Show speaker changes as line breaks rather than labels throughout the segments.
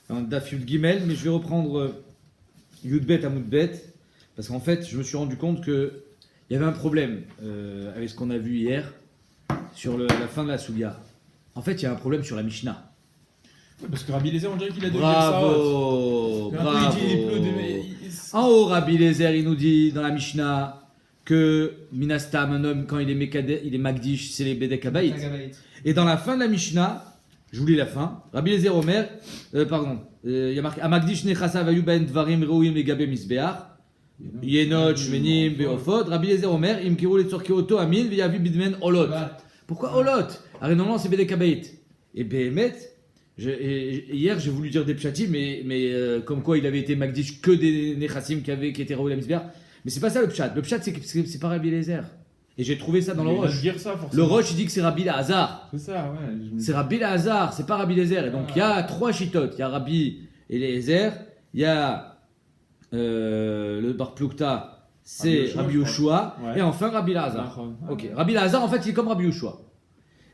un Daf Yud Gimel, mais je vais reprendre Yudbet à Moudbet, parce qu'en fait, je me suis rendu compte qu'il y avait un problème avec ce qu'on a vu hier sur la fin de la Soulia. En fait, il y a un problème sur la Mishnah.
Parce que Rabbi Lézer, on dirait qu'il a deux
Bravo, bravo. En haut, Rabbi Lézer, il nous dit dans la Mishnah que Minastam, un homme, quand il est Magdish, c'est les Bedek Habayit. Et dans la fin de la Mishnah, je vous lis la fin, Rabbi Lézer Omer, il y a marqué Amagdish nechasa vayu ben dvarim reuim legabe misbeach, yenot shmenim beofot, Rabbi Lézer Omer, im kiru letzorki oto amin, veyavi bidmen olot. Pourquoi olot? Alors normalement c'est Bedek Habayit. Et Behemet, hier j'ai voulu dire des pshatim, mais comme quoi il avait été Magdish que des nechassim qui étaient reuim misbeach. Mais c'est pas ça le pshat. Le pshat, c'est que c'est pas Rabbi Lézer. Et j'ai trouvé ça dans le Roche. Le Roche, il dit que c'est Rabbi Lazare.
C'est ça, ouais.
C'est Rabbi Lazare, c'est pas Rabbi Lézer. Et donc il y a trois chitotes. Il y a Rabbi Lézer, il y a le Bar Plukta, c'est Rabbi Yoshua, ouais. Et enfin Rabbi Lazare. Ok. Rabbi Lazare, en fait, il est comme Rabbi Yoshua.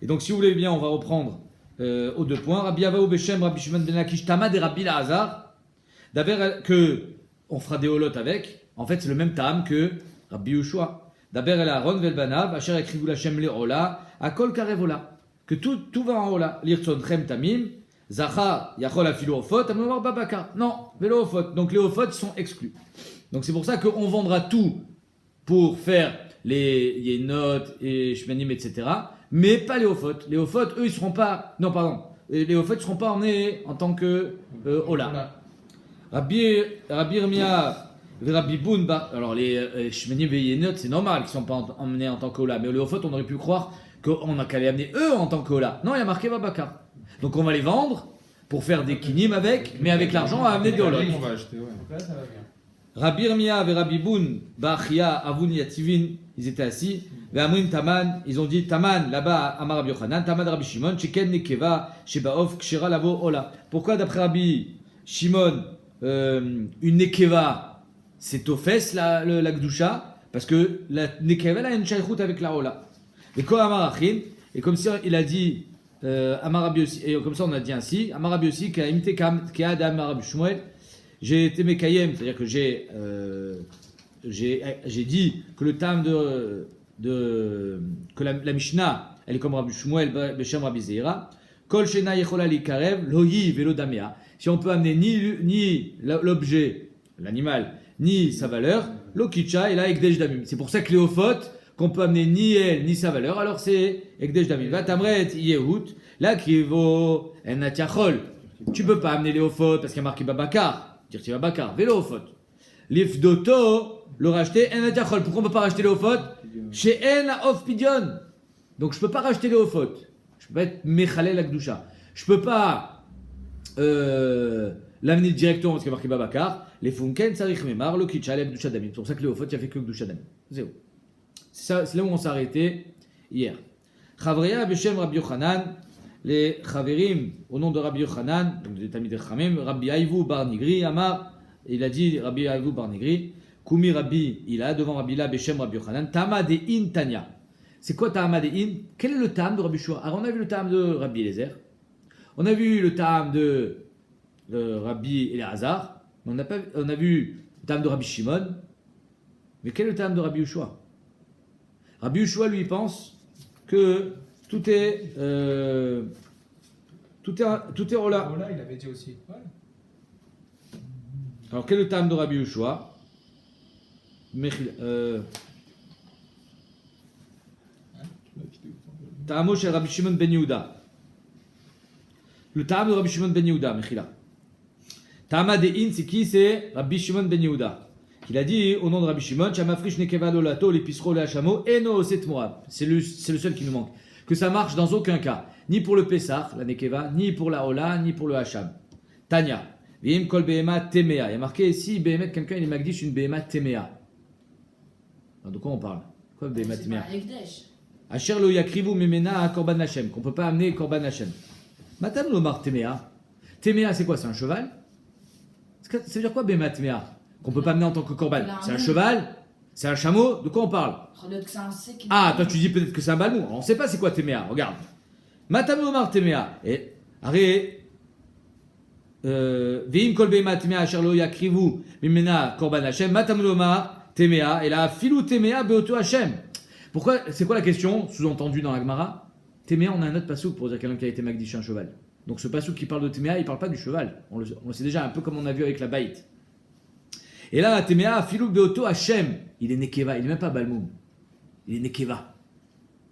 Et donc si vous voulez bien, on va reprendre aux deux points. Rabbi Avaou Beshem, Rabbi Shimon ben Lakish, Tamad et Rabbi Lazare. D'abord que on fera des holotes avec. En fait, c'est le même tam que Rabbi Yoshua. D'abord, el Aaron velbanav, asher ekrivu l'Hashem le'ola, akol karevola. Que tout va en ola. L'irtzon chem tamim, zachar yachol afilu ofot, amouar babaka. Non, vélo ofot. Donc les ofot sont exclus. Donc c'est pour ça qu'on vendra tout pour faire les yenot et shmenim, etc. Mais pas les ofot. Les ofot, eux, ils seront pas. Non, pardon. Les ofot ne seront pas emmenés en tant que ola. Rabbi Irmia. Rabbi Boun, alors les Shmenim et Yenot, c'est normal qu'ils ne sont pas emmenés en tant qu'Ola. Mais au fait, on aurait pu croire qu'on a qu'à les amener eux en tant qu'Ola. Non, il y a marqué Babakar. Donc on va les vendre pour faire des kinim avec, mais avec l'argent, on va amener des Olot.
On va acheter, ouais. Donc là, ça va bien.
Rabbi Irmia et Rabbi Boun, Bachia, Avun, Yativin, ils étaient assis. Ve'amrin Taman, ils ont dit Taman, là-bas, Amar Rabbi Yochanan, Taman Rabbi Shimon, Sheken Nekeva, Shebaof, Kshira, Lavo, Ola. Pourquoi d'après Rabbi Shimon, une Nekeva, c'est au fesses la Gdusha, parce que la Nekeva a une shaykhout avec la Ola. Et comme Amarachin, et comme ça il a dit Amarabi aussi, et comme ça on a dit ainsi, Amarabi aussi, qui a Amarabi Shmuel, j'ai été Mekayem, c'est-à-dire que j'ai dit que le tam que la Mishnah, elle est comme Rabbi Shmuel, Beshem Rabbi Zeira, Kol Shena Yechola Likarev, Lohi Velo Damea. Si on peut amener ni l'objet, l'animal, ni sa valeur, l'okicha et là ekdesh damim. C'est pour ça que Léophot, qu'on peut amener ni elle ni sa valeur, alors c'est ekdesh damim. Va tamret yehut, la krivo enatiachol. Tu peux pas amener Léophot parce qu'il y a marqué Babakar, tirti Babakar, vélophot. L'ifdoto, le racheter enatiachol. Pourquoi on peut pas racheter Léophot? Chez en la of pidion. Donc je peux pas racheter Léophot. Je peux pas être mechalel akdusha. Je peux pas l'amener directement parce qu'il y a marqué Babakar. Les Funken, Sarich Memar, le Kitcha, le Gdusha Damim. C'est pour ça que Léophot, il a fait que Gdusha Damim. C'est là où on s'est arrêté hier. Chavreya, Beshem, Rabbi Yochanan, les Chaverim, au nom de Rabbi Yochanan, donc des Tamid Chamim, Rabbi Aïvou Bar Nigri, Amar, il a dit Rabbi Aïvou Bar Nigri, Kumi Rabbi, il a devant Rabbi La, Beshem, Rabbi Yochanan, Tama de In Tanya. C'est quoi Tama de In? Quel est le Tam de Rabbi Shua? Alors on a vu le Tam de Rabbi Eliezer, on a vu le Tam de Rabbi Elazar. On a vu le tam de Rabbi Shimon, mais quel est le tam de Rabbi Yoshua? Rabbi Yoshua, lui, pense que tout est Ola.
Ola, il avait dit aussi. Ouais.
Alors, quel est le tam de Rabbi Yoshua? Ta'amo chez Rabbi Shimon ben Yehuda. Le tam de Rabbi Shimon ben Yehuda, Mechila. Tama de In, c'est qui? C'est Rabbi Shimon ben Yehuda. Il a dit au nom de Rabbi Shimon, Chamafrish nekeva lolato, l'épisro le hachamo, eno set moab. C'est le seul qui nous manque. Que ça marche dans aucun cas. Ni pour le Pessah, la nekeva, ni pour la Ola, ni pour le hacham. Tanya. Vim kol behema temea. Il y a marqué ici, behemet, quelqu'un il est magdish une behema temea. De quoi on parle? Quoi behema temea? Asher lo yakrivu memena à korban Hashem. Qu'on peut pas amener korban Hashem. Matam lomar temea. Temea, c'est quoi? C'est un cheval? Ça veut dire quoi Bémat Mea? Qu'on peut pas amener en tant que korban? C'est un cheval? C'est un chameau? De quoi on parle? Ah, toi tu dis peut-être que c'est un balmou. On sait pas c'est quoi Téméa, regarde. Matam Omar Téméa. Et arrête. Veim kol behema temea asher lo yakrivu mimena korban Hashem matam lomar temea et la filou temea beoto Hashem. Pourquoi? C'est quoi la question sous-entendue dans la Gemara? Temea, on a un autre passouk pour dire quelqu'un qui a été magdiché un cheval. Donc ce passouk qui parle de temea, il parle pas du cheval. On le sait déjà, un peu comme on a vu avec la baït. Et là, temea filou beoto Hashem. Il est nekeva, il est même pas balmoum. Il est nekeva.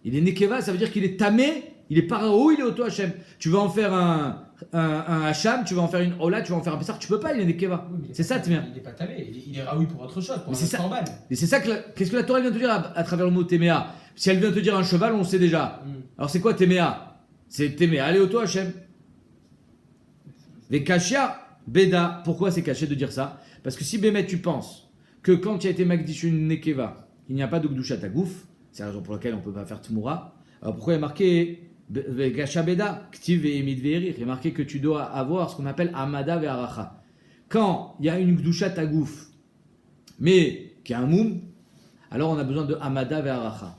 Il est nekeva, ça veut dire qu'il est tamé. Il est parao, il est auto Hachem. Tu vas en faire un Hacham, tu vas en faire une Ola, tu vas en faire un Pessar, tu peux pas, il est Nekeva.
Oui,
c'est ça, Téméa.
Il n'est pas tamé, il est raoui pour autre chose, pour
mais
un autre corban.
Et c'est ça que qu'est-ce que la Torah vient te dire à travers le mot Téméa? Si elle vient te dire un cheval, on le sait déjà. Alors c'est quoi Téméa? C'est Téméa, elle est auto Hachem. Vekashia, Beda. Pourquoi c'est caché de dire ça? Parce que si Bémet, tu penses que quand tu as été Magdish une Nekeva, il n'y a pas de Gdushat Tagouf, c'est la raison pour laquelle on ne peut pas faire Tmoura. Alors pourquoi il est marqué Gashabeda, Ktiv et Emid Verir, il est marqué que tu dois avoir ce qu'on appelle Amada Ve'aracha. Quand il y a une Gdushat Tagouf, mais qui a un moum, alors on a besoin de Amada Ve'aracha.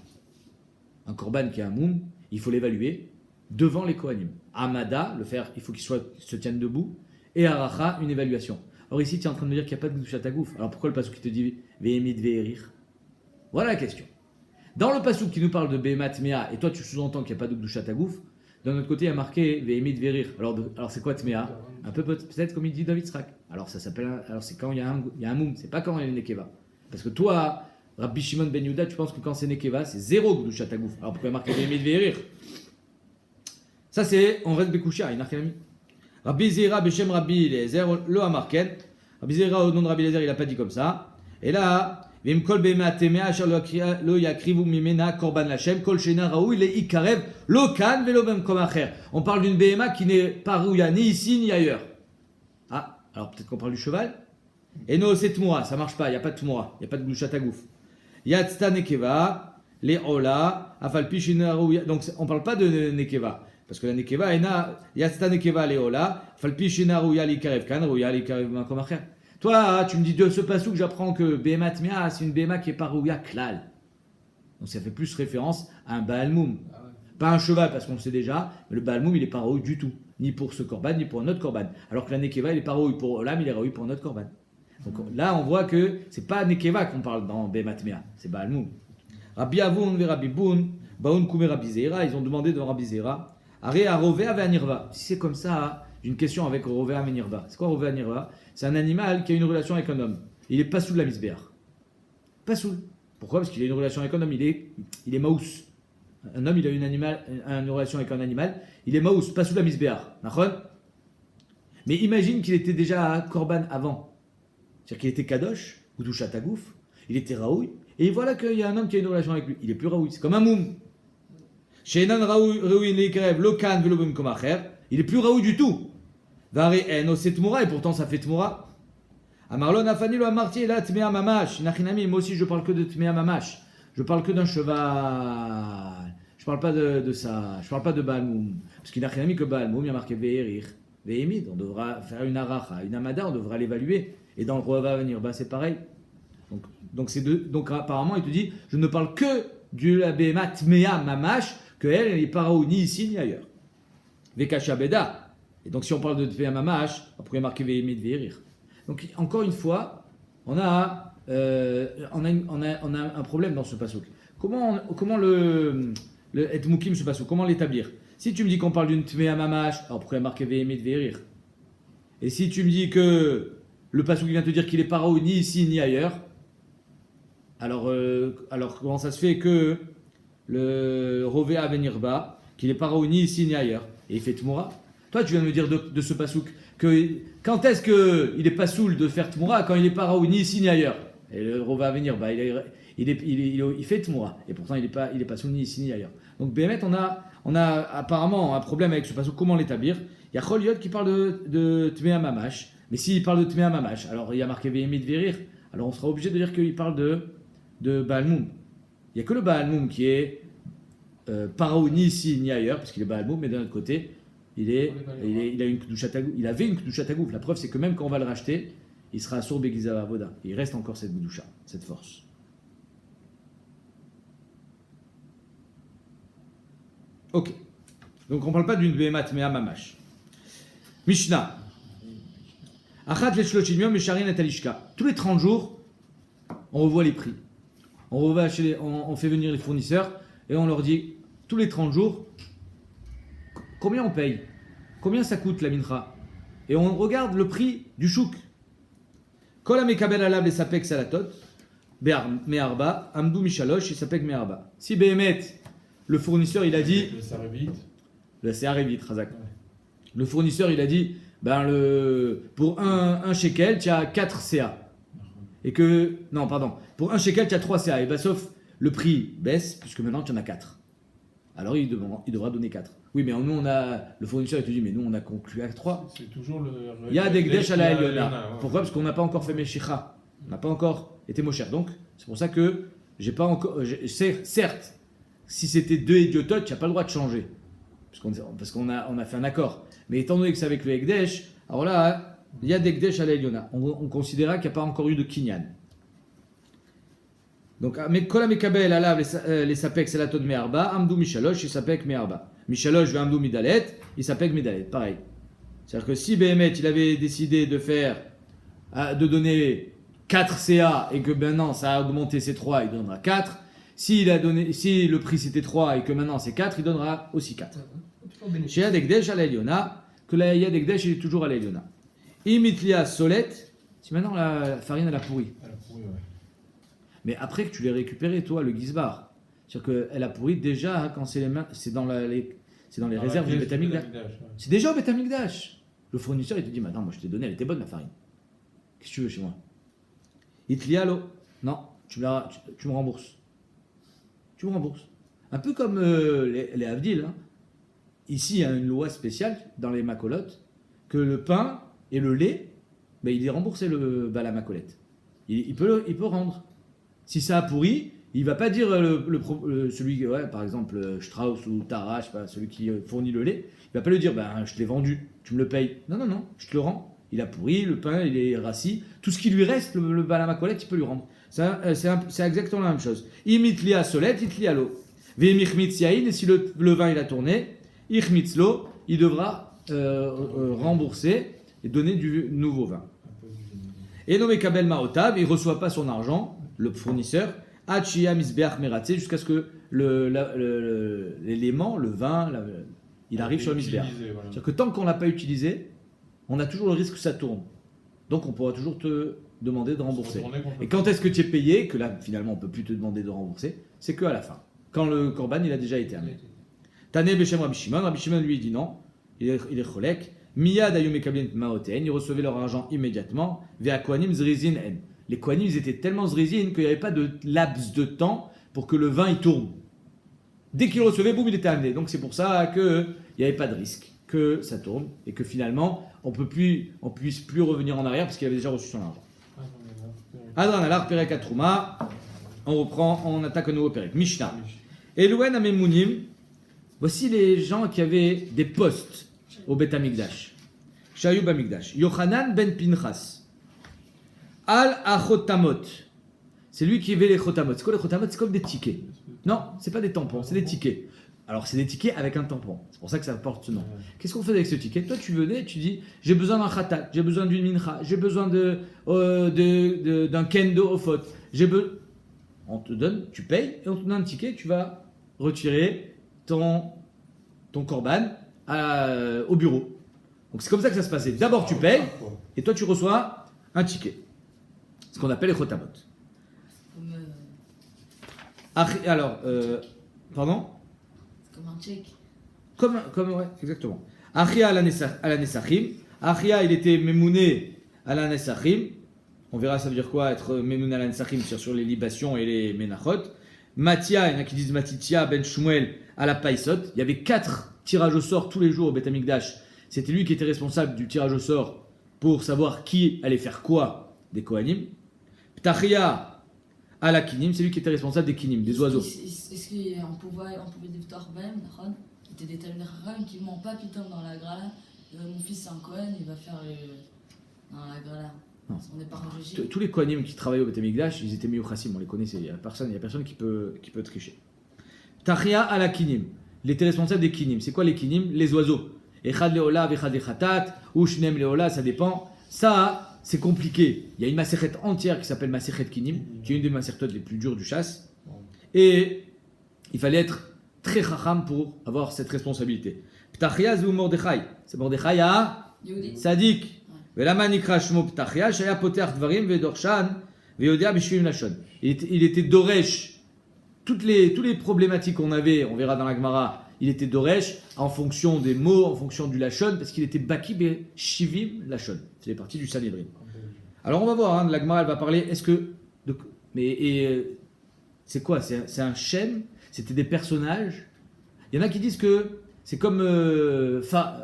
Un korban qui a un moum, il faut l'évaluer devant les Kohanim. Amada, le faire, il faut qu'il se tienne debout, et Aracha, une évaluation. Or ici, tu es en train de me dire qu'il n'y a pas de Gdushat Tagouf. Alors pourquoi le pasuk qui te dit Ve'emid Ve'erir? Voilà la question. Dans le pasuk qui nous parle de Behemat Mea, et toi tu sous-entends qu'il n'y a pas de Gdushat Tagouf, d'un autre côté il y a marqué Ve'emid Ve'erir. Alors c'est quoi Tmea? Un peu peut-être comme il dit David Srak. Alors ça s'appelle, alors c'est quand il y a un moum, c'est pas quand il y a une Nekeva. Parce que toi, Rabbi Shimon Ben Yehuda, tu penses que quand c'est Nekeva, c'est zéro Gdushat Tagouf. Alors pourquoi il y a marqué Ve'emid Ve'erir? Ça c'est, on reste Bekoucha, il n'a rien mis. Rabbi Zera Beshem Rabbi Eliezer, le Hamarken. Rabbi Zera au nom de Rabbi Eliezer, il n'a pas dit comme ça. Et là, on parle d'une BMA qui n'est pas rouilla ni ici ni ailleurs. Ah, alors peut-être qu'on parle du cheval. Et non, c'est Tmoura, ça marche pas, il n'y a pas de Tmoura, il n'y a pas de Gdushat Tagouf. Yatzta Nekeva, les Ola, Afalpi Shina Rouya. Donc on ne parle pas de Nekeva. Parce que la Nekeva, Yatzta Nekeva, les Ola, Afalpi Shina Rouya, l'Ikarev Kan, Rouya, l'Ikarev Makom Acher. Toi, tu me dis de ce passage que j'apprends que Behemat Mea, c'est une Behema qui est pas Rouya Klal. Donc ça fait plus référence à un Baal Moum. Ah ouais. Pas un cheval, parce qu'on le sait déjà, mais le Baal Moum, il est pas Raoui du tout. Ni pour ce Korban, ni pour un autre Korban. Alors que la Nekeva, il est pas Raoui pour Olam, il est Raoui pour un autre Korban. Donc là, on voit que c'est pas Nekeva qu'on parle dans Behemat Mea, c'est Baal Moum. Rabbi Avun ve Rabbi Boun, Baoun Kume Rabbi Zera, ils ont demandé de Rabbi Zera, Are Arovea ve Anirva. Si c'est comme ça, j'ai une question avec Rovea ve Nirva. C'est quoi Rovea Nirva? C'est un animal qui a une relation avec un homme. Il est pas sous la misbéar. Pas sous. Pourquoi? Parce qu'il a une relation avec un homme. Il est maous. Un homme, il a une relation avec un animal. Il est maous, pas sous la misbéar. Mais imagine qu'il était déjà à Korban avant. C'est-à-dire qu'il était Kadosh, ou Dushat Tagouf. Il était Raoui. Et voilà qu'il y a un homme qui a une relation avec lui. Il est plus Raoui. C'est comme un moum. Shenan Raoui Neikrev, Lokan, Velobim Komacher. Il est plus Raoui du tout. C'est Tmoura, et pourtant ça fait Tmoura. Amarlon Afani lo Amarti, là Tmea Mamash. Nachinami, moi aussi je parle que de Tmea Mamash. Je parle que d'un cheval. Je parle pas de ça. Je parle pas de Baal Moum. Parce qu'il n'a rien mis que Baal Moum, il y a marqué Ve'erir, Ve'emid. On devra faire une Aracha, une Amada, on devra l'évaluer. Et dans le Rova venir, c'est pareil. Donc apparemment, il te dit je ne parle que de la Behema Tmea Mamash, que elle n'est pas ni ici ni ailleurs. Vekasha Beda. Et donc, si on parle de Tmea Mamash, après marquer Ve'emid Ve'erir. Donc, encore une fois, on a un problème dans ce pasuk. Comment le Etmukim ce pasuk, comment l'établir? Si tu me dis qu'on parle d'une Tmea Mamash, alors pourquoi marquer Ve'emid Ve'erir? Et si tu me dis que le pasuk vient te dire qu'il est pas Raoui ni ici ni ailleurs, alors comment ça se fait que le Rovea Venirba, qu'il est pas Raoui ni ici ni ailleurs, et il fait Tmoura? Toi, tu viens de me dire de ce pasouk que quand est-ce qu'il n'est pas saoul de faire Tmoura quand il n'est pas Raoui ni ici ni ailleurs? Et le Rova à venir, il fait Tmoura. Et pourtant, il n'est pas saoul ni ici ni ailleurs. Donc, Béhémet, on a apparemment un problème avec ce pasouk. Comment l'établir? Il y a Choliot qui parle de Tmea Mamash. Mais s'il parle de Tmea Mamash, alors il y a marqué Ve'emid Ve'erir. Alors, on sera obligé de dire qu'il parle de Baal Moum. Il n'y a que le Baal Moum qui est pas Raoui ni ici ni ailleurs, parce qu'il est Baal Moum, mais d'un autre côté, il avait une Gdushat Tagouf. La preuve, c'est que même quand on va le racheter, il sera assour Begiza Avoda. Il reste encore cette Gdusha, cette force. Ok. Donc on ne parle pas d'une Behemat Mea Mamash. Mishnah. Achat les shloshim yom misharin et alishka. Tous les 30 jours, on revoit les prix. On fait venir les fournisseurs et on leur dit tous les 30 jours combien on paye, combien ça coûte la mincha. Et on regarde le prix du chouk. Kol hamekabel alav les sapek salatot me'arba amdu mishalosh et sapek me'arba. Si behemet le fournisseur il a dit
Ça arrive vite.
le CA vite, Razak.
Ouais.
Le fournisseur il a dit pour un shekel tu as 4 CA. Et que non pardon, pour un shekel tu as 3 CA et ben sauf le prix baisse puisque maintenant tu en as 4. Alors il devra donner 4. Oui, mais nous on a le fournisseur il te dit mais nous on a conclu à 3.
C'est toujours le.
Il y a des gdesh à la Eliona.
ouais.
Pourquoi? Parce qu'on n'a pas encore fait Meshicha. On n'a pas encore été Mosher. Donc c'est pour ça que j'ai pas encore certes si c'était 2 idiototes, tu n'as pas le droit de changer. Parce qu'on a fait un accord. Mais étant donné que c'est avec le Ekdesh, alors là, il y a des Ekdesh à la Eliona. On considérera qu'il n'y a pas encore eu de Kinyan. Donc, mais Kol HaMekabel alav les sapek selatot me'arba, amdu mishalosh, il sapek me'arba. Mishalosh ve amdu midalet, il sapek midalet. Pareil. C'est-à-dire que si Behemet, il avait décidé de donner 4 CA et que maintenant ça a augmenté c'est 3, il donnera 4. Si le prix c'était 3 et que maintenant c'est 4, il donnera aussi 4. Chez Yadekdesh à l'Eliona, que la Yadekdesh il est toujours à l'Eliona. Imitlia solet, si maintenant la farine elle a pourri.
Elle a pourri, ouais.
Mais après que tu l'aies récupéré, toi, le gizbar, c'est-à-dire qu'elle a pourri déjà quand c'est dans les réserves du Beth Amikdash. C'est déjà au Beth Amikdash. Le fournisseur il te dit maintenant moi je t'ai donné, elle était bonne la farine. Qu'est-ce que tu veux chez moi? Itlialo, non, tu me rembourses. Tu me rembourses. Un peu comme les Avdil. Hein. Ici, il y a une loi spéciale dans les macolotes que le pain et le lait, ben, il est remboursé la macolette. Il peut rendre. Si ça a pourri, il ne va pas dire celui, par exemple Strauss ou Tara, je sais pas, celui qui fournit le lait, il ne va pas lui dire je te l'ai vendu, tu me le payes. Non, je te le rends. Il a pourri, le pain il est rassis, tout ce qui lui reste, la macolette, il peut lui rendre. C'est exactement la même chose. Imitlia solet, itlia lo. Ve'michmitz yain, et si le vin il a tourné, ichmitz lo, il devra rembourser et donner du nouveau vin. Et nommé kabel maotav, il ne reçoit pas son argent, le fournisseur, achia misbeach meratze, jusqu'à ce que l'élément, le vin, il arrive sur le misbeach. Voilà. C'est-à-dire que tant qu'on ne l'a pas utilisé, on a toujours le risque que ça tourne. Donc on pourra toujours te demander de rembourser. Et quand est-ce que tu es payé, que là finalement on ne peut plus te demander de rembourser, c'est qu'à la fin. Quand le korban il a déjà été amené. Tané Beshem Rabbi Shimon lui dit non, il est cholek. Miyad ayum ekablen maoten, ils recevaient leur argent immédiatement. Vea kohanim zrizin en. Les kohanim ils étaient tellement zrizin qu'il n'y avait pas de laps de temps pour que le vin il tourne. Dès qu'ils recevaient, boum, il était amené. Donc c'est pour ça qu'il n'y avait pas de risque que ça tourne et que finalement on puisse plus revenir en arrière parce qu'il avait déjà reçu son argent. Adran alar perek atrouma. On reprend, on attaque un nouveau perek. Mishnah. Elouen amemounim. Voici les gens qui avaient des postes au Beth Amikdash. Shayub Amikdash. Yochanan ben Pinchas. Al achotamot. C'est lui qui avait les chotamot. C'est quoi les chotamot? C'est comme des tickets. Non, c'est pas des tampons, c'est des tickets. Alors c'est des tickets avec un tampon. C'est pour ça que ça porte ce nom. Qu'est-ce qu'on fait avec ce ticket? Toi tu venais, tu dis j'ai besoin d'un khatat, j'ai besoin d'une mincha, j'ai besoin d'un kendo au faute. On te donne, tu payes et on te donne un ticket, tu vas retirer ton korban au bureau. Donc c'est comme ça que ça se passait. D'abord tu payes et toi tu reçois un ticket. Ce qu'on appelle les chotamot. Alors, pardon?
Comme un check.
Ouais, exactement. Achia à la Nesachim. Achia, il était mémouné à la Nesachim. On verra ça veut dire quoi être mémouné à la Nesachim sur les libations et les menachot. Matia, il y en a qui disent Matitia ben Shmuel à la Païsot. Il y avait 4 tirages au sort tous les jours au Beth Amikdash. C'était lui qui était responsable du tirage au sort pour savoir qui allait faire quoi des Kohanim. Ptachia à la Kinim, c'est lui qui était responsable des Kinim, des oiseaux.
Est-ce qu'on pouvait débuter même, il était des Talmud qui ne ment pas putain dans la grala. Mon fils c'est un Kohen, il va faire dans la grala. On n'est pas enregistré.
Tous les Kohanim qui travaillaient au Beth Amikdash, ils étaient Miyuchassim, on les connaissait. Il n'y a personne qui peut tricher. Tachia à la Kinim, il était responsable des Kinim. C'est quoi les Kinim? Les oiseaux. Echad leola, echad lechatat, ou shnem leola, ça dépend. Ça, c'est compliqué. Il y a une macérette entière qui s'appelle Macéret Kinim, qui est une des macéretotes les plus dures du chasse. Et il fallait être très chacham pour avoir cette responsabilité. Ptachia ou Mordechai. C'est Mordechai à
Yehudi.
Sadik. Velama nikra shmo Ptachia, shaya poteach dvarim vedorshan veyodia bishvim lashon. Il était doresh. Toutes les problématiques qu'on avait, on verra dans la Gemara, il était doresh en fonction des mots, en fonction du lashon, parce qu'il était baki be shivim lashon. C'est les parties du Sanhedrin. Alors on va voir, la Gemara elle va parler. Est-ce que c'est quoi? C'est un shem? C'était des personnages? Il y en a qui disent que c'est comme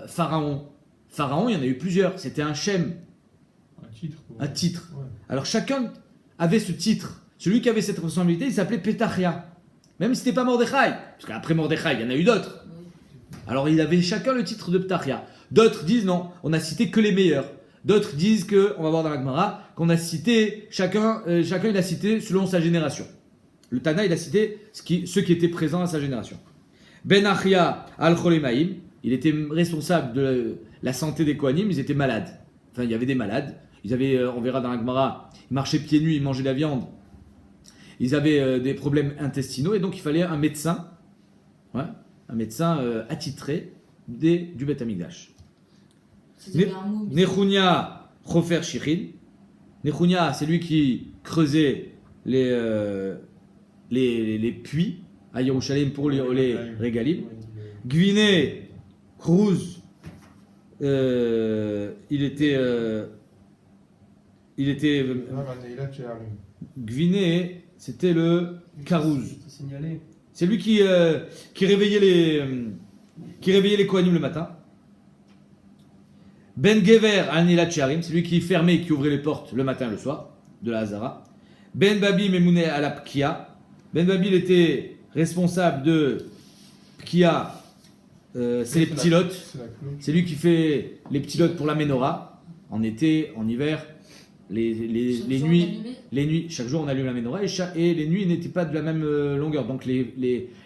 Pharaon. Pharaon, il y en a eu plusieurs. C'était un shem,
Un titre.
un titre.
Ouais.
Alors chacun avait ce titre. Celui qui avait cette responsabilité, il s'appelait Pétachia. Même si c'était pas Mordechai. Parce qu'après Mordechai, il y en a eu d'autres.
Oui.
Alors il avait chacun le titre de Ptachia. D'autres disent non, on a cité que les meilleurs. D'autres disent que, on va voir dans la Gemara, qu'on a cité, chacun il a cité selon sa génération. Le Tana, il a cité ceux qui étaient présents à sa génération. Ben Achia al-Cholemaim, il était responsable de la santé des Kohanim, ils étaient malades. Enfin, il y avait des malades. Ils avaient, on verra dans la Gemara, ils marchaient pieds nus, ils mangeaient de la viande. Ils avaient des problèmes intestinaux et donc il fallait un médecin attitré du Beth Amikdash.
C'était un mot.
Nechunia Chofer Shichin. Nechunia, c'est lui qui creusait les puits à Yerushalayim pour les régalim. Gviné Cruz, il était Gviné, c'était le Carouz.
Signalé.
C'est lui qui réveillait les Kohanim le matin. Ben Gever al-Nilat Sharim, c'est lui qui fermait et qui ouvrait les portes le matin et le soir de la Hazara. Ben Babi Memouné al-Pkia. Ben Babi, il était responsable de Pkia, c'est les petits lots. C'est lui qui fait les petits lots pour la Menorah. En été, en hiver, les nuits, chaque jour on allume la Menorah et les nuits n'étaient pas de la même longueur. Donc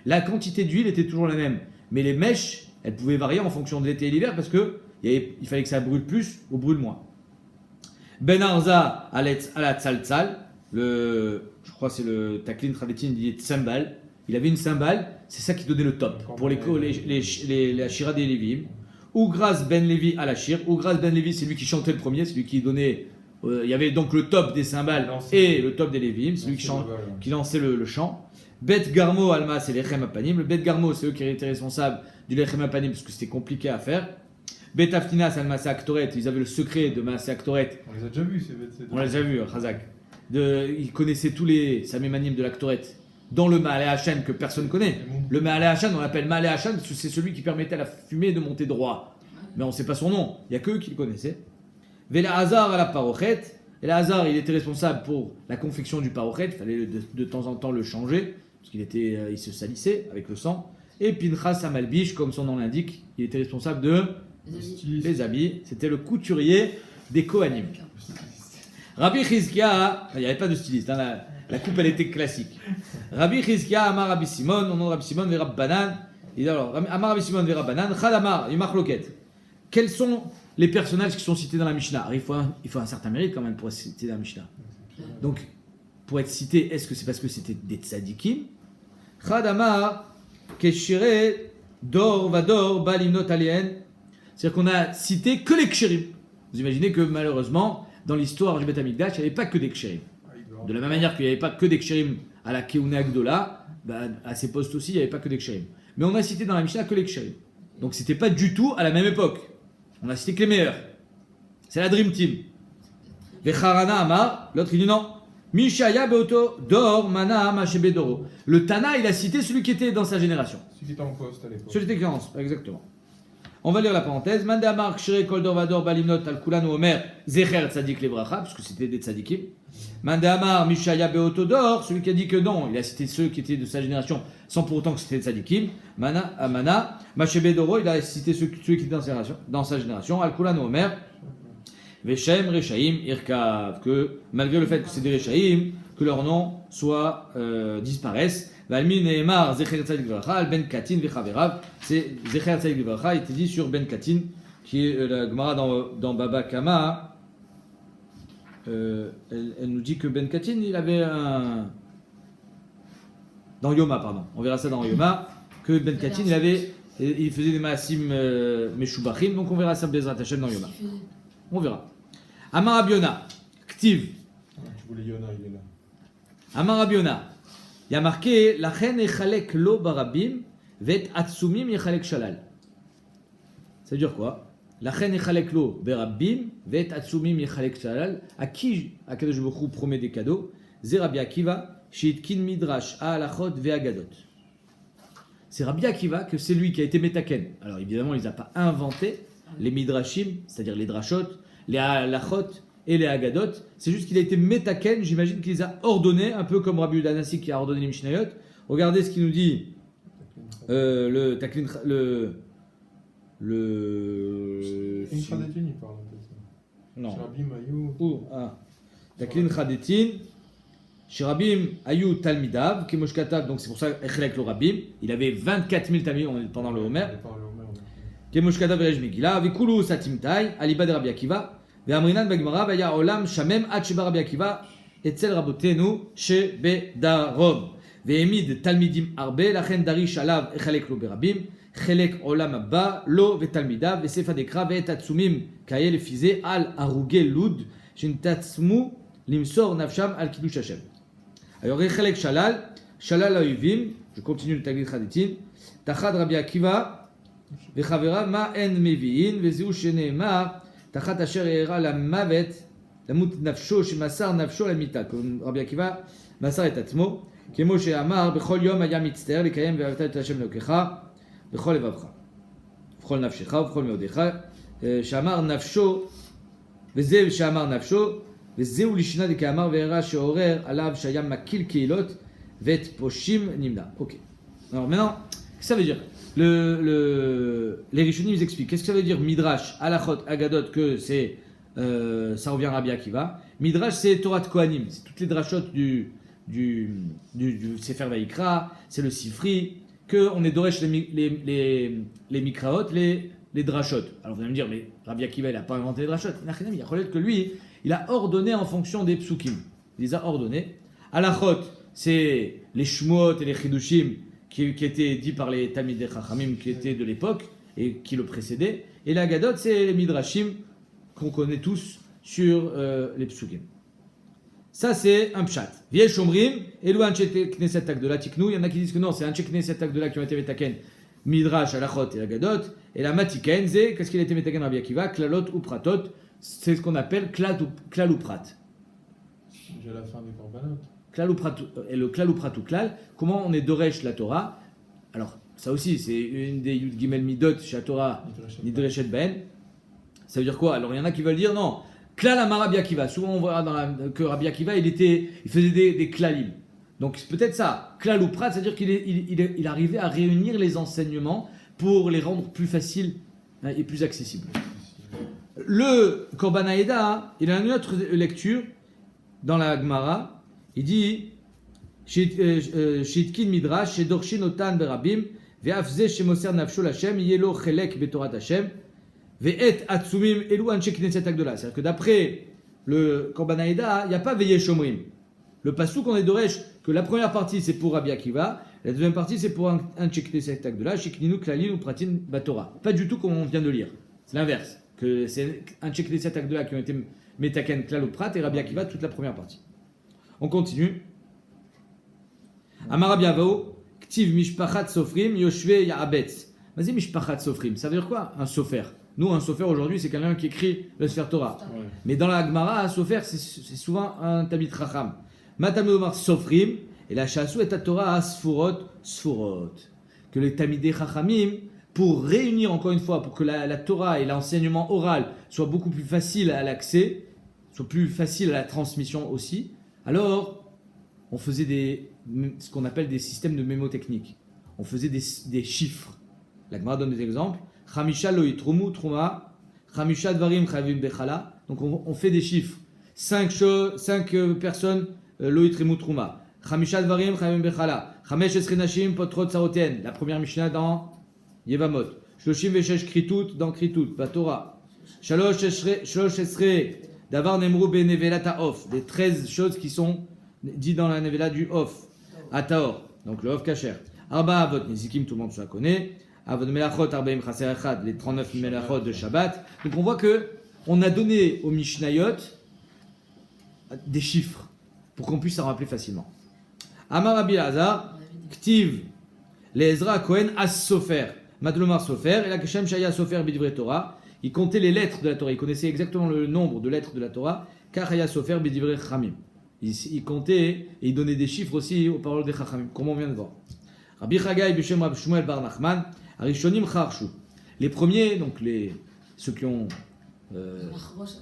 la quantité d'huile était toujours la même. Mais les mèches, elles pouvaient varier en fonction de l'été et l'hiver parce que il fallait que ça brûle plus ou brûle moins. Ben Arza ala tzaltzal, je crois que c'est le Taklin Travetin dit cymbale. Il avait une cymbale, c'est ça qui donnait le top pour la Shira des Lévim. Ougras Ben Levi à la Shir. Ougras Ben Levi, c'est lui qui chantait le premier, c'est lui qui donnait. Il y avait donc le top des cymbales et le top des Lévim, c'est lui qui lançait le chant. Bet Garmo Alma, c'est l'Echem Apanim. Le Bet Garmo, c'est eux qui étaient responsables du l'Echem Apanim parce que c'était compliqué à faire. Bet Aftinas Alma Aktoret, ils avaient le secret de Maaseh Aktoret.
On les a déjà vus, ces
On les a déjà vus, Khazak. Ils connaissaient tous les Samémanim de l'Aktoret. Dans le Maaleh Hashem que personne connaît. Le Maaleh Hashem, on l'appelle Maaleh Hashem parce que c'est celui qui permettait à la fumée de monter droit. Mais on ne sait pas son nom. Il n'y a qu'eux qui le connaissaient. Vela Hazar à la Parochet. Et le Hazar, il était responsable pour la confection du Parochet. Il fallait de temps en temps le changer parce il se salissait avec le sang. Et Pinchas Amalbish, comme son nom l'indique, il était responsable de les habits. C'était le couturier des Kohanim. Rabbi Chizkia, il n'y avait pas de styliste, la coupe elle était classique. Rabbi Chizkia, Amar Rabbi Simon, au nom de Rabbi Simon, Vera Banan. Et alors, Amar Rabbi Simon, Vera Banan, Chadamar, Yimach Loket. Quels sont les personnages qui sont cités dans la Mishnah? Alors, il faut un certain mérite quand même pour être cité dans la Mishnah. Donc, pour être cité, est-ce que c'est parce que c'était des tzadikim? Chadamar, Keshire, Dor, Vador, Balimnot Alien. C'est-à-dire qu'on a cité que les kshérim. Vous imaginez que malheureusement, dans l'histoire du Beth Amikdash, il n'y avait pas que des kshérim. De la même manière qu'il n'y avait pas que des kshérim à la Keuna Agdola, à ces postes aussi, il n'y avait pas que des kshérim. Mais on a cité dans la Mishnah que les kshérim. Donc c'était pas du tout à la même époque. On a cité que les meilleurs. C'est la Dream Team. Vecharana Amar, l'autre il dit non. Mishaya Beoto Dor Mana Mashebedoro. Le Tana, il a cité celui qui était dans sa génération.
Celui qui était en poste à l'époque.
Celui qui était en poste, exactement. On va lire la parenthèse. Mande Amar Kshire Kol Dor Vador Balimnot Al Kulanu Omer Zecher Tzadik Levracha, parce que c'était des tzadikim. Mande Amar Mishaya Beoto Dor, celui qui a dit que non, il a cité ceux qui étaient de sa génération sans pour autant que c'était des tzadikim. Mana Mashebedoro, il a cité ceux qui étaient dans sa génération. Al Kulanu Omer Veshem Rechaim Irkav, que malgré le fait que c'est des Rechaim, que leurs noms disparaissent. Valmin Neemar Zecher Tzadik Levracha, Al Ben Katin Vechaverav. C'est Zecher Tzadik Levracha, il était dit sur Ben Katin, qui est la Gemara dans Baba Kama. elle nous dit que Ben Katin, il avait un... Dans Yoma, pardon. On verra ça dans Yoma. Que Ben Katin, il faisait des maasim meshubachim. Donc on verra ça Bezrat Hashem dans Yoma. On verra. Amar Abiona, Ktiv.
Tu voulais Yona, il est là.
Amar Abiona. Il y a marqué la chen echalek lo barabim vet atsumim yechalek shalal. Ça veut dire quoi? La chen echalek lo barabim vet atsumim yechalek shalal. À qui Akadosh Baruch Hu promet des cadeaux? Ze Rabbi Akiva sheitkin midrash ha'alachot ve'agadot. C'est Rabbi Akiva que c'est lui qui a été metaken. Alors évidemment, il les a pas inventé les midrashim, c'est-à-dire les drashot, les halachot et les agadot. C'est juste qu'il a été metaken, j'imagine qu'il les a ordonnés, un peu comme Rabbi Yehuda Hanassi qui a ordonné les Mishnayot. Regardez ce qu'il nous dit le taklin,
Une Chadetin, il parle un peu de ça.
non.
Shabim, Ayou.
Taklin Chadetin. Shirabim Ayou Talmidav, Kemoshkatav, donc c'est pour ça Echelek lo Rabim. Il avait 24 000 Talmidim pendant le Homer. Kemoshkatav Verej Megillah, Vikulu Satimtai, Aliba de Rabbi Akiva, Ve'amrinan Bagmara, Vaya Olam Shamem Ad Sheba Rabbi Akiva, Etzel Rabotenu Shebedarom. Ve'emid Talmidim Arbe, Lachen Darish Alav Echelek lo Berabim, Chelek Olam Abba, Lo Ve'Talmidav, Ve'Sefa Dekra, Ve'Etatsumim, Kael Fize Al Aruge Lud, Shintatsmu, Limsor Nafsham Al Kiddush Hashem. Alors, Rechelek Shalal, Shalal Aïvim, je continue le Taglit Chaditin, Tachad Rabbi Akiva, Vechavera Ma En Meviin, Vezeu Sheneemar, Tachat Asher Eera la Mavet, la Mut Nafsho, Shemasar Nafsho la Mita, comme Rabbi Akiva, Masar et Atmo, Kemo Sheamar, Bechol Yom Aya Mitzter, Lekayem Ve'avta et Hashem Leokecha, Bechol Evavcha, Bechol Nafshecha, Bechol Meodecha, Sheamar Nafsho, Vezev Sheamar Nafsho, וזהו לשנה דקאמר והראה שעורר עליו שהיה מקיל קהילות ואת פושים נמנע. Ok. Alors maintenant, qu'est-ce que ça veut dire? Les Rishonim ils expliquent. Qu'est-ce que ça veut dire Midrash, Halachot, Agadot, que c'est, ça revient à Rabbi Akiva. Midrash c'est Torah de Kohanim, c'est toutes les drashot du Sefer Vayikra, c'est le Sifri, qu'on est doresh les Mikraot, les drashot. Alors vous allez me dire, mais Rabbi Akiva il n'a pas inventé les drashot. Il a reconnu que lui, il a ordonné en fonction des psukim. Il les a ordonnés. Halachot, c'est les shmuot et les chidushim qui étaient dits par les Talmidei Chachamim qui étaient de l'époque et qui le précédaient. Et la Gadot, c'est les midrashim qu'on connaît tous sur les psukim. Ça, c'est un pshat. Viesh omrim, elu anche knesset takdola tiknu. Il y en a qui disent que non, c'est anche knesset takdola qui ont été metaken midrash, halachot et la Gadot. Et la matiken, c'est qu'est-ce qu'il a été metaken Rabbi Akiva, klalot ou pratot. C'est ce qu'on appelle klal ou prat.
J'ai la fin des korbanot.
Klal ou prat, et le klal ou prat ou klal, comment on est doresh la Torah? Alors, ça aussi, c'est une des Yud Gimel Midot chez la Torah, Nidreshet Ben. Ça veut dire quoi? Alors, il y en a qui veulent dire non, klal amar Rabbi Akiva. Souvent, on voit que Rabbi Akiva, il faisait des klalim. Donc, peut-être ça, klal ou prat, c'est-à-dire qu'il arrivait à réunir les enseignements pour les rendre plus faciles et plus accessibles. Le Korban Haïda, il a une autre lecture dans la Gemara. Il dit Shitkin Midrash, Shedorshin Otan Berabim, Ve'afze Shemoser Nafsho Lashem, Yelo Chelek Betorat Hashem, Ve'et Atsumim Elu Anche Knesset Agdola. C'est-à-dire que d'après le Korban Haïda, il n'y a pas Ve'ye Shomrim. Le passouk on est d'Oresh que la première partie c'est pour Rabbi Akiva, la deuxième partie c'est pour Anche Knesset Agdola, Shikninu Klalin ou Pratin Batora. Pas du tout comme on vient de lire. C'est l'inverse. Que c'est un tchèque des 7 actes qui ont été Metaken, Klal ou Prat et Rabbi Akiva toute la première partie. On continue. Amar Rabbi Avao, Ktiv Mishpachat Sofrim, Yoshve Yaabetz. Vas-y, Mishpachat Sofrim, ça veut dire quoi? Un sofer. Nous, un sofer aujourd'hui, c'est quelqu'un qui écrit le Sefer Torah.
Ouais.
Mais dans la Gemara, un sofer, c'est souvent un Tamid Chacham. Matamid Omar Sofrim, et la Chassou est à Torah à Sfurot. Que les Tamidei Chachamim, pour réunir encore une fois, pour que la Torah et l'enseignement oral soient beaucoup plus faciles à l'accès, soient plus faciles à la transmission aussi, alors on faisait ce qu'on appelle des systèmes de mémotechnique. On faisait des chiffres. La Gemara donne des exemples. Chamisha lo yitrumu truma, Chamisha dvarim chavim bechala. Donc on fait des chiffres. 5 personnes lo yitrumu truma. Chamisha dvarim chavim bechala. Chamesh esre nashim potrot saroten. La première Mishnah dans Yevamot. Shloshim veshesh kritut dans kritut, Batora. Shalosh esre Davar Nemru Benevela Ta'of, des 13 choses qui sont dites dans la Nevela du Off, à Taor, donc le Off Kacher. Arba Avot Nezikim, tout le monde se la connaît. Avot Melachot Arbaim Chaser Echad, les 39 Melachot de Shabbat. Donc on voit que on a donné au Mishnayot des chiffres pour qu'on puisse s'en rappeler facilement. Amar Rabbi Lazar, Ktiv, les Ezra Cohen As Sofer, Madlomar Sofer, et la Keshem Shaya Sofer Bidivre Torah. Il comptait les lettres de la Torah, il connaissait exactement le nombre de lettres de la Torah, car Shaya Sofer Bidivre Chamim. Il comptait et il donnait des chiffres aussi aux paroles des Chachamim, comme on vient de voir. Rabbi Chagai Bishem Rab Shmuel Bar Nachman, Arishonim Charshu. Les premiers, donc ceux qui ont,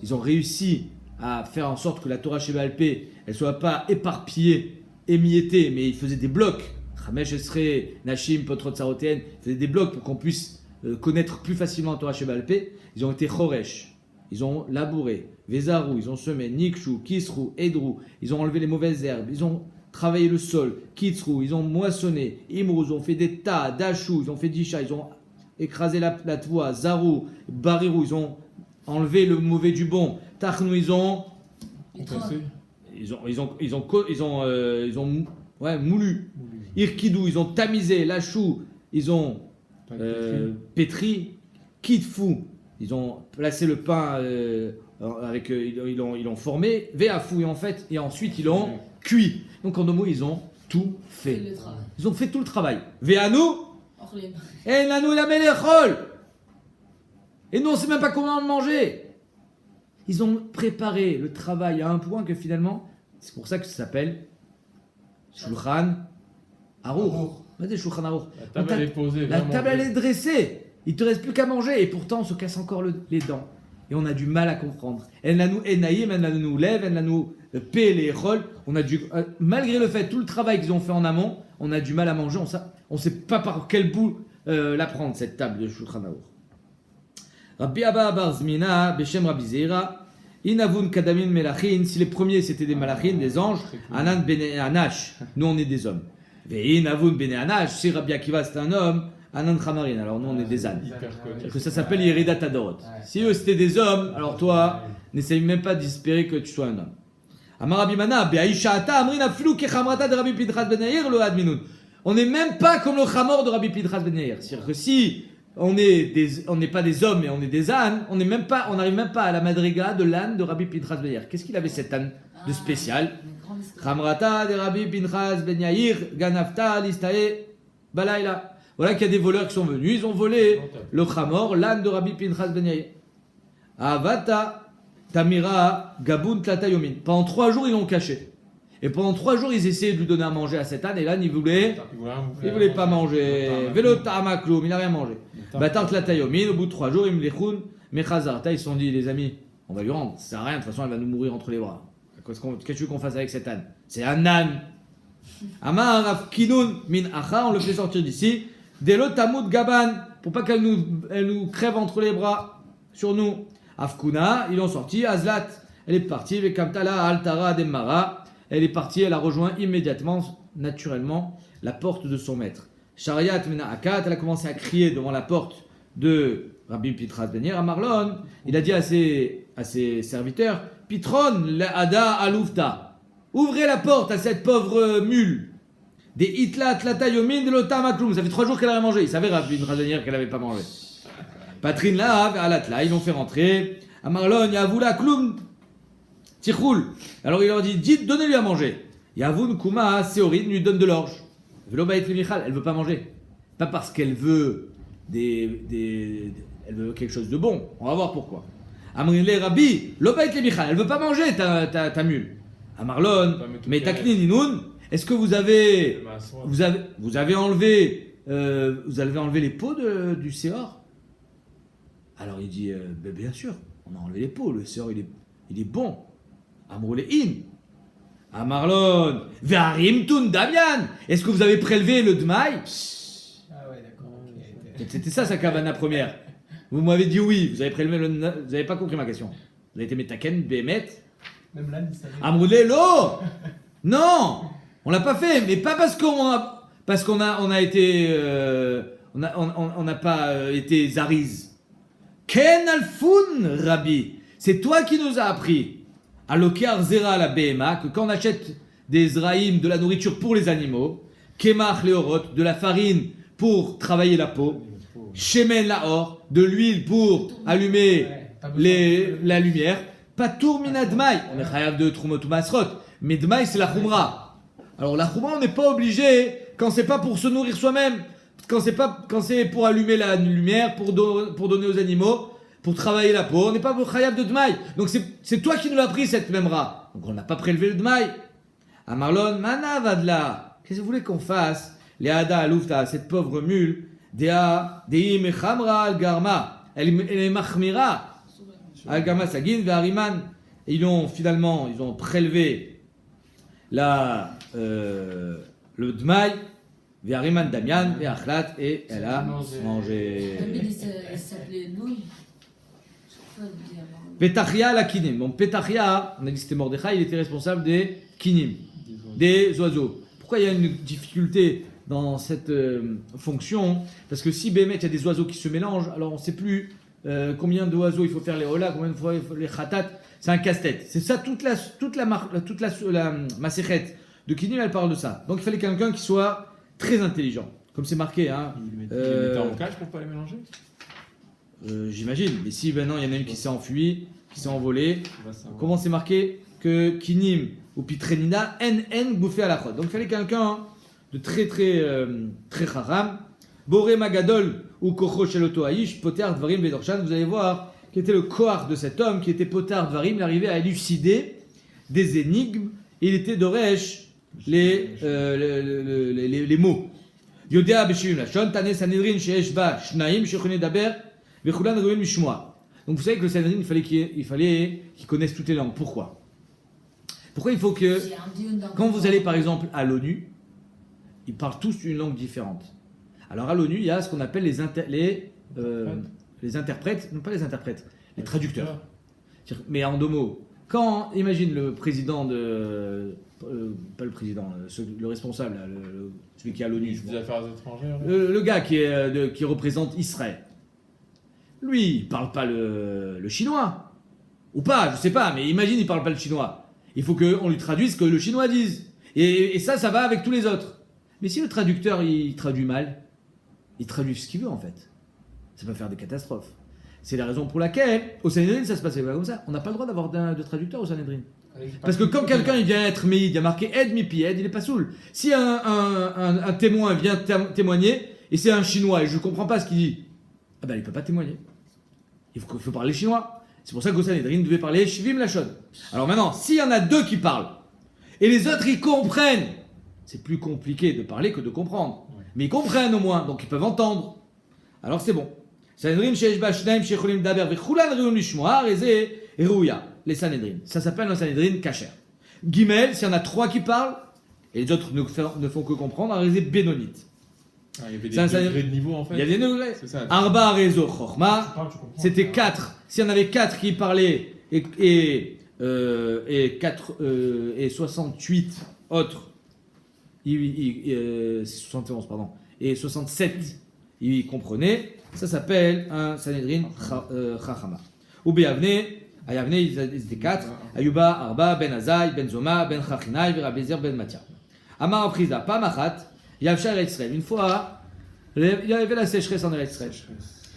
ils ont réussi à faire en sorte que la Torah Sheba'al Peh, elle soit pas éparpillée, émiettée, mais ils faisaient des blocs. Chamesh Esrei, Nashim, Potrot Saroten, ils faisaient des blocs pour qu'on puisse connaître plus facilement la Torah Sheba'al Peh. Ils ont été Choresh, ils ont labouré, Vezarou, ils ont semé, Nikshu, Kisrou, Edrou, ils ont enlevé les mauvaises herbes, ils ont travaillé le sol, Kitsrou, ils ont moissonné, Imrou, ils ont fait des tas, Dachou, ils ont fait Disha, ils ont écrasé la toile, Zarou, Barirou, ils ont enlevé le mauvais du bon, Tachnou, ils ont moulu. Irkidou, ils ont tamisé, Lachou, ils ont pétri, Kitfou, ils ont placé le pain ils l'ont formé, Veafou, et ensuite ils l'ont cuit. Donc en deux mots, ils ont tout fait. Ils ont fait tout le travail. Veanou, et nanou la melechol. Et nous, on ne sait même pas comment manger. Ils ont préparé le travail à un point que finalement, c'est pour ça que ça s'appelle Shulchan Aruch. Shulchan Aruch.
La table elle est posée.
La table elle est dressée. Il ne te reste plus qu'à manger. Et pourtant, on se casse encore les dents. Et on a du mal à comprendre. En lanou enaïm, en lanou lev, en lanou pe les rôles. On a malgré le fait, tout le travail qu'ils ont fait en amont, on a du mal à manger. On ne sait pas par quel bout la prendre, cette table de Shulchan Aruch. Rabbi Abba Bar Zmina, Beshem Rabbi Zeira, Inavun Kadamin Melachin, si les premiers c'était des malachim, des anges, Anan Bene Anash, nous on est des hommes. Inavun Bene Anash, si Rabbi Akiva c'est un homme, Anan Chamarin, alors nous on est des ânes. Que ça s'appelle Yeridat Adorot. Si eux c'était des hommes, alors toi, n'essaye même pas d'espérer que tu sois un homme. Amar Rabbi Mana, Be'aisha Ata, Amrin Aflu Kechamrata de Rabbi Pinchas Ben Yair, le Adminun. On n'est même pas comme le Chamor de Rabbi Pinchas Ben Yair. C'est-à-dire que si on n'est pas des hommes, mais on est des ânes. On n'arrive même pas à la madriga de l'âne de Rabbi Pinchas Ben Yair. Qu'est-ce qu'il avait cet âne de spécial? Chamrata de Rabbi Pinchas Ben Yair, Ganafta, Listae, Balaïla. Voilà qu'il y a des voleurs qui sont venus, ils ont volé le Chamor, l'âne de Rabbi Pinchas Ben Yair. Avata, Tamira, Gaboun, Tlatayomin. Pendant 3 jours, ils l'ont caché. Et pendant 3 jours, ils essayaient de lui donner à manger à cet âne, et l'âne, il voulait pas manger. Vélo Tamakloum, il n'a rien mangé. Batar Tlatayomin, au bout de 3 jours, ils me les khoun, mais Khazarta, ils se sont dit, les amis, on va lui rendre, ça sert à rien, de toute façon, elle va nous mourir entre les bras. Qu'est-ce que tu veux qu'on fasse avec cet âne? C'est un âne. Amar Afkinun min Acha, on le fait sortir d'ici. Delo Tamud Gaban, pour pas qu'elle nous crève entre les bras, sur nous. Afkuna, ils l'ont sorti. Azlat, elle est partie. Vekamtala Altara Demara, elle est partie, elle a rejoint immédiatement, naturellement, la porte de son maître. Shariat Mena Akat, elle a commencé à crier devant la porte de Rabbi Pinchas Ben Yair. Amarlon, il a dit à ses serviteurs, Pitron, la Ada Aloufta, ouvrez la porte à cette pauvre mule. Des Hitla Tlata Yomin de l'Otamakloum. Ça fait 3 jours qu'elle avait mangé. Il savait Rabbi Pinchas Ben Yair qu'elle n'avait pas mangé. Patrine là, Alatla, ils l'ont fait rentrer. Amarlon, Yavoula Kloum, Tichoul. Alors il leur dit, donnez-lui à manger. Yavoun Kuma, Séorine, lui donne de l'orge. Elle veut pas manger. Pas parce qu'elle veut elle veut quelque chose de bon. On va voir pourquoi. Amrile Rabbi, Lobait le Michal, elle veut pas manger ta mule. Amarlon, mais Takni Ninoun, est-ce que vous avez enlevé les peaux du Séor? Alors il dit, bien sûr, on a enlevé les peaux, le Séor il est bon. Amroulé in. Amarlon, Ve'arim Tun Damian, est-ce que vous avez prélevé le Dmaï?
Ah ouais, d'accord.
C'était ça sa cavana première. Vous m'avez dit oui, vous avez prélevé vous n'avez pas compris ma question. Vous avez été Metaken, Behemet. Même là, il savait. Amroulé, l'eau. Non, on l'a pas fait, mais pas parce qu'on n'a pas été Zariz. Ken Alfoun, Rabbi, c'est toi qui nous as appris. Alokar Zera la BMA, que quand on achète des Zraïm, de la nourriture pour les animaux, Kemach Leorot, de la farine pour travailler la peau, Shemen Laor, de l'huile pour allumer la lumière, Patour Minadmaï, on est chayav de Trumot ou Masrot, mais Dmaï c'est la Khumra. Alors la Khumra, on n'est pas obligé quand c'est pas pour se nourrir soi-même, quand c'est pour allumer la lumière, pour donner aux animaux, pour travailler la peau, on n'est pas pour chayav de Dmaï. Donc c'est toi qui nous l'as pris cette même ra. Donc on n'a pas prélevé le Dmaï. Amarlon, Mana Vadla, qu'est-ce que vous voulez qu'on fasse? Les Hada Aloufta, cette pauvre mule, Dea, Deim et Khamra al-Garma, elle est Mahmira, al-Garma Sagin, Hariman. Ils ont prélevé le Dmaï, Hariman Damian, Achlat, et elle a mangé.
Il s'appelait Noun.
Petachia la Kinim. Donc Petachia, on a dit que c'était Mordechai, il était responsable des Kinim, des oiseaux. Pourquoi il y a une difficulté dans cette fonction? Parce que si Bémet, il y a des oiseaux qui se mélangent, alors on ne sait plus combien d'oiseaux il faut faire les hola, combien de fois il faut les khatat. C'est un casse-tête. C'est ça, toute la maséchet de Kinim, elle parle de ça. Donc il fallait quelqu'un qui soit très intelligent. Comme c'est marqué. Hein,
il mettait en cage pour pas les mélanger.
J'imagine. Mais si maintenant il y en a une qui s'est enfuie, qui s'est envolée, comment c'est marqué que Kinim ou Pitrenina en bouffé à la chod. Donc il fallait quelqu'un de très haram. Boré Magadol ou Kocho Sheloto Aish, Potar Dvarim Vedorshan. Vous allez voir qui était le koar de cet homme qui était Potar Dvarim. Il arrivait à élucider des énigmes. Il était Doresh les mots. Yodea Beshivim Lashon, Tane Sanedrin Sheeshba Shnaim Shechone Daber. Donc vous savez que le Sanhedrin, il fallait qu'il connaisse toutes les langues. Pourquoi il faut que, quand vous allez par exemple à l'ONU, ils parlent tous une langue différente. Alors à l'ONU, il y a ce qu'on appelle les interprètes, non pas les interprètes, les traducteurs. Mais en deux mots, quand, imagine le président pas le président, le responsable, celui qui est à l'ONU.
Des affaires étrangères.
Le gars qui représente Israël. Lui, il parle pas le chinois. Ou pas, je sais pas, mais imagine, il parle pas le chinois. Il faut qu'on lui traduise ce que le chinois dise. Et ça va avec tous les autres. Mais si le traducteur, il traduit mal, il traduit ce qu'il veut en fait. Ça peut faire des catastrophes. C'est la raison pour laquelle, au Sanhedrin, ça se passait pas comme ça. On n'a pas le droit d'avoir de traducteur au Sanhedrin. Parce que quand quelqu'un il vient être méïd, il y a marqué Ed Mipi Ed, il est pas saoul. Si un témoin vient témoigner, et c'est un chinois, et je comprends pas ce qu'il dit, ah ben il peut pas témoigner. Il faut parler chinois. C'est pour ça qu'au Sanhedrin devait parler Shivim Lashon. Alors maintenant, s'il y en a deux qui parlent, et les autres ils comprennent, c'est plus compliqué de parler que de comprendre. Mais ils comprennent au moins, donc ils peuvent entendre. Alors c'est bon. Sanhedrin Sheeshba Shnaim Shecholim Daber Vechulan Riun Lishmoar Eze Erouya. Les Sanhedrin. Ça s'appelle un Sanhedrin Kacher. Gimel, s'il y en a trois qui parlent, et les autres ne font que comprendre, un Eze Benonite.
Il y avait des degrés de niveau en fait.
Il y avait des degrés.
C'est ça.
Arba Rezo Chorma, c'était 4. S'il y en avait 4 qui parlaient et 68 autres, 71 pardon, et 67 ils comprenaient, ça s'appelle un Sanhedrin Chachama. Ou Be'avne, Ayavne ils étaient 4, Ayuba, Arba, Ben Azai, Ben Zoma, Ben Chachinai, Rabbezer, Ben Matia. Amar Apriza, Pamachat. Yavshar Eretzrel. Une fois, il y avait la sécheresse en Eretzrel.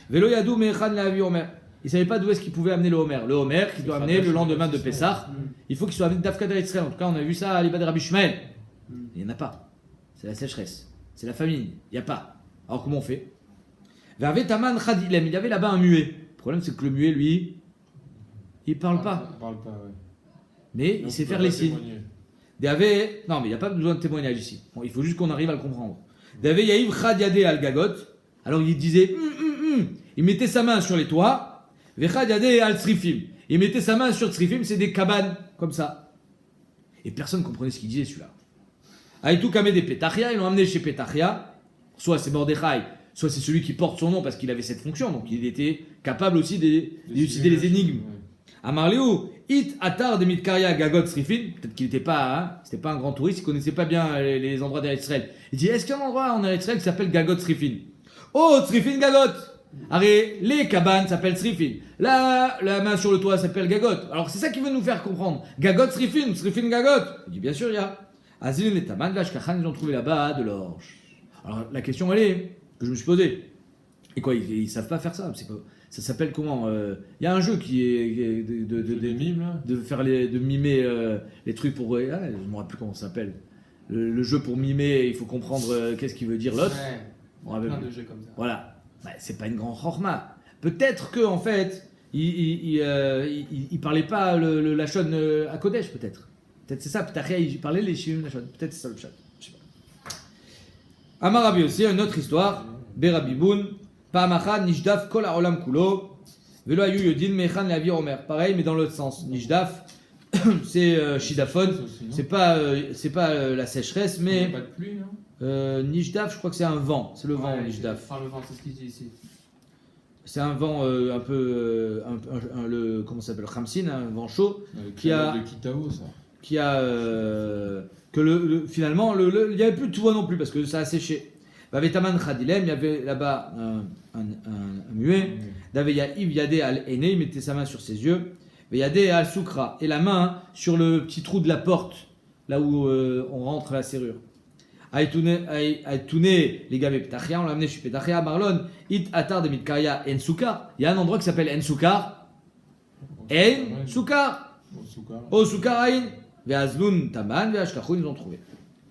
Velo Yadou Mechan Lavi Omer. Il ne savait pas d'où est-ce qu'il pouvait amener le Homer. Le Homer qui doit amener le lendemain de Pessah. Il faut qu'il soit amené d'Afkad Eretzrel. En tout cas, on a vu ça à l'Ibad Rabbi Shmuel. Il n'y en a pas. C'est la sécheresse. C'est la famine. Il n'y a pas. Alors comment on fait? Verve Taman Khadilem. Il y avait là-bas un muet. Le problème, c'est que le muet, lui, il ne parle pas.
Il parle pas, ouais.
Mais il sait faire les signes. Non, mais il n'y a pas besoin de témoignage ici. Bon, il faut juste qu'on arrive à le comprendre. Davé Yaïv Khadiadé al Gagot. Alors il disait, il mettait sa main sur les toits. Vechadiadé al Srifim. Il mettait sa main sur Srifim, c'est des cabanes, comme ça. Et personne ne comprenait ce qu'il disait celui-là. Aïtou Kamé des Petachia, ils l'ont amené chez Petachia. Soit c'est Mordechai, soit c'est celui qui porte son nom parce qu'il avait cette fonction. Donc il était capable aussi d'élucider les énigmes. Amarléou, It Atar de Mitkaria Gagot Srifin, peut-être qu'il n'était pas, c'était pas un grand touriste, il connaissait pas bien les endroits d'Eretzrel. Il dit, est-ce qu'il y a un endroit en Eretzrel qui s'appelle Gagot Srifin? Oh, Srifin Gagot! Arrête, les cabanes s'appellent srifin. La main sur le toit s'appelle gagot. Alors c'est ça qui veut nous faire comprendre. Gagot srifin, srifin gagot. Il dit bien sûr, il y a. Azil et Taman, Vashkachan, ils ont trouvé là-bas de l'or. Alors la question elle est, que je me suis posée. Et quoi, ils savent pas faire ça. Ça s'appelle comment? Il y a un jeu qui est
Des mimes, là.
de mimer les trucs pour. Je ne me rappelle plus comment ça s'appelle. Le jeu pour mimer, il faut comprendre qu'est-ce qu'il veut dire l'autre.
Ouais,
On avait
plein
vu.
de jeux comme ça.
Voilà. C'est pas une grande chorma. Peut-être que en fait, il parlait pas le lachon à Kodesh, peut-être. Peut-être c'est ça. Peut-être il parlait les chim lachon. Peut-être c'est ça le chat. Je sais pas. Amar Rabbi aussi, une autre histoire. Berabi Boun. Pa'amachad nishdaf kol ha'olam kulo. Velo ayu yodin mechan le'avi omer. Pareil, mais dans l'autre sens. Nishdaf, c'est shidaphone. C'est pas la sécheresse,
Il n'y a
mais
pas de pluie, non?
nishdaf, je crois que c'est un vent. C'est le vent, nishdaf.
Enfin, le vent, c'est ce qu'il dit ici.
C'est un vent un peu, comment ça s'appelle, Khamsin, un vent chaud, qui a,
De Kitao, ça.
qui a, que finalement, il n'y avait plus de tout non plus parce que ça a séché. Vavetaman Khadilem, il y avait là-bas un muet. Daveya Iv Yadé al Ene, il mettait sa main sur ses yeux. Yadé al Soukra, et la main sur le petit trou de la porte, là où on rentre la serrure. Aïtoune, les gars, Petachia, on l'a amené chez Petachia, Marlon, It Atar de Mitkaya, En Soukar. Il y a un endroit qui s'appelle En Soukar. En Soukar. O Soukar Aïn. Veazlun Taman, Veashkachun, ils ont trouvé.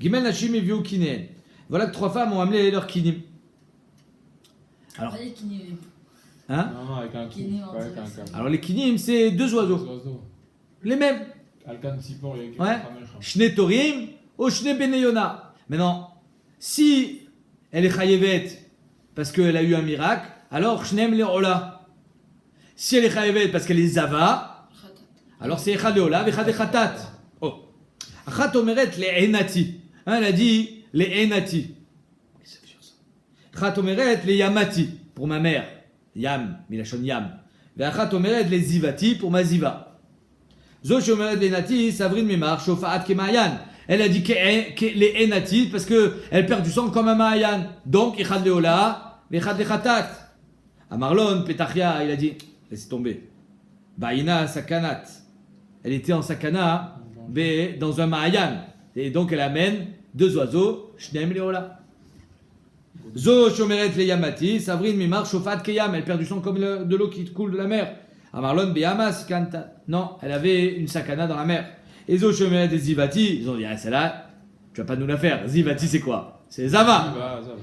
Gimel Nashim et Viu Kineen. Voilà que 3 femmes ont amené leur kinim. Alors,
Voyez qui n'est
hein?
Non, avec un coup.
Kinim,
Pas avec un câble.
Alors les kinim, c'est 2 oiseaux. Les mêmes.
Alkan Sipor, il y a
Ouais.
quelqu'un.
Shne Torim ou Shne Beneyona. Maintenant, si elle est chayevet parce qu'elle a eu un miracle, alors Shnem Leola. Si elle est chayevet parce qu'elle est zava, alors c'est Echad Leola, Echad Echatat. Oh. Achat Omeret le Enati. Elle a dit les Enati. Qu'est-ce que ça veut dire ça? Achat Omeret les Yamati, pour ma mère. Yam, Milachon Yam. Achat Omeret les Zivati, pour ma Ziva. Zosh Omeret les Nati, Savrin Mimar, Shofaat Kemayan. Elle a dit que les Enati parce qu'elle perd du sang comme un Mahayan. Donc, Echad Leola, Echad Lechatat. À Marlon, Petachia, il a dit, laissez tomber. Baïna Sakanat. Elle était en Sakana, dans un Mahayan. Et donc, elle amène 2 oiseaux, Shnem Leola. Zo Shomeret le Yamati, Savrin Mimar, Shofat Keyam. Elle perd du sang comme de l'eau qui coule de la mer. À Marlon, Beyamas Kanta. Non, elle avait une Sakana dans la mer. Et Zo Shomeret des Zivati, ils ont dit, celle-là, tu vas pas nous la faire. Zivati, c'est quoi? C'est Zava.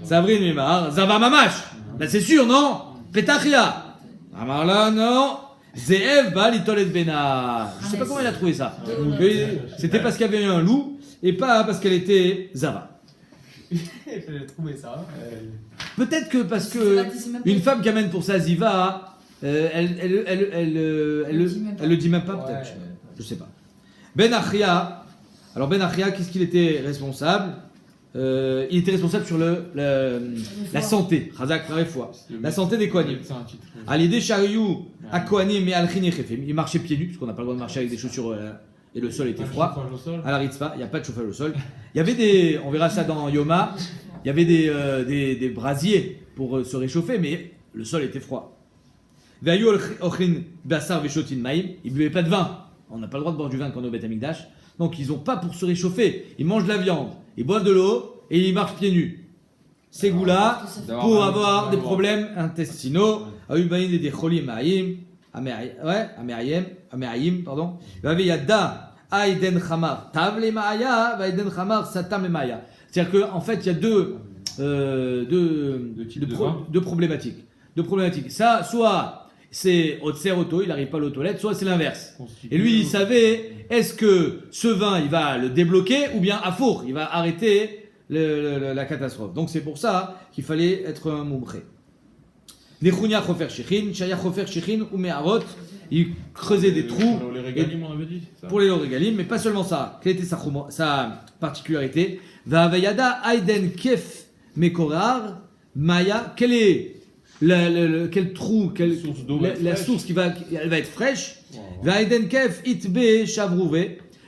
Savrin Mimar, Zava Mamash. Là, c'est sûr, non? Petachia. Amarla, non. Zeev Balitolet Bena. Je sais pas comment il a trouvé ça. C'était parce qu'il y avait un loup et pas parce qu'elle était Zava.
Il fallait trouver ça.
Peut-être que parce que une femme qui amène pour sa Ziva, elle le dit même pas, peut-être. Je sais pas. Ben Achia. Alors Ben Achia, qu'est-ce qu'il était responsable? Il était responsable sur la santé, la santé des Kohanim. À l'idée Shariou, à Kohanim et Al-Khin et Chefim, il marchait pieds nus, parce qu'on n'a pas le droit de marcher avec des chaussures et le sol était froid. À la Ritzpa, il n'y a pas de chauffage au sol. Il y avait on verra ça dans Yoma, il y avait des brasiers pour se réchauffer, mais le sol était froid. Ve'ayu Ochlin Bassar Veshotin Maïm, ils ne buvaient pas de vin. On n'a pas le droit de boire du vin quand on est au Beth Amikdash. Donc ils n'ont pas pour se réchauffer, ils mangent de la viande, ils boivent de l'eau et ils marchent pieds nus. Ces goûts-là, pour avoir des problèmes intestinaux, Ayubaïn et des cholim ma'ayim, améayim, pardon. Yada aiden chamar tav le ma'aya, vaiden chamar satam le ma'aya. C'est-à-dire qu'en fait, il y a deux problématiques. Ça, soit c'est Otser Auto, il n'arrive pas aux toilettes, soit c'est l'inverse. Et lui, il savait, est-ce que ce vin, il va le débloquer, ou bien à four, il va arrêter la catastrophe. Donc c'est pour ça qu'il fallait être un moumré. Nechunia chofer shechin, shaya chofer shechin ou me'arot, il creusait des trous.
Pour les régalim, on avait dit ça.
Pour les régalim, mais pas seulement ça. Quelle était sa particularité? Va'avayada aiden kef mekorar maya, quel trou, la source elle va être fraîche. Va'aiden kef itbe shavrouve,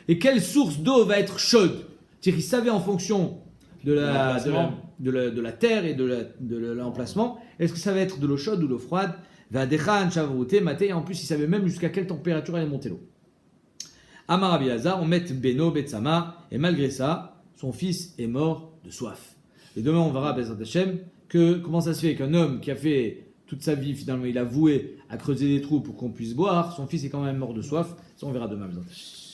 et quelle source d'eau va être chaude. C'est-à-dire qu'il savait en fonction de de la terre et de l'emplacement. Est-ce que ça va être de l'eau chaude ou de l'eau froide? Et en plus, il savait même jusqu'à quelle température allait monter l'eau. Amar Rabbi Lazar, on met Beno Betsama, et malgré ça, son fils est mort de soif. Et demain, on verra, Bezrat Hashem, que comment ça se fait qu'un homme qui a fait toute sa vie, finalement, il a voué à creuser des trous pour qu'on puisse boire, son fils est quand même mort de soif. Ça, on verra demain, Bezrat Hashem.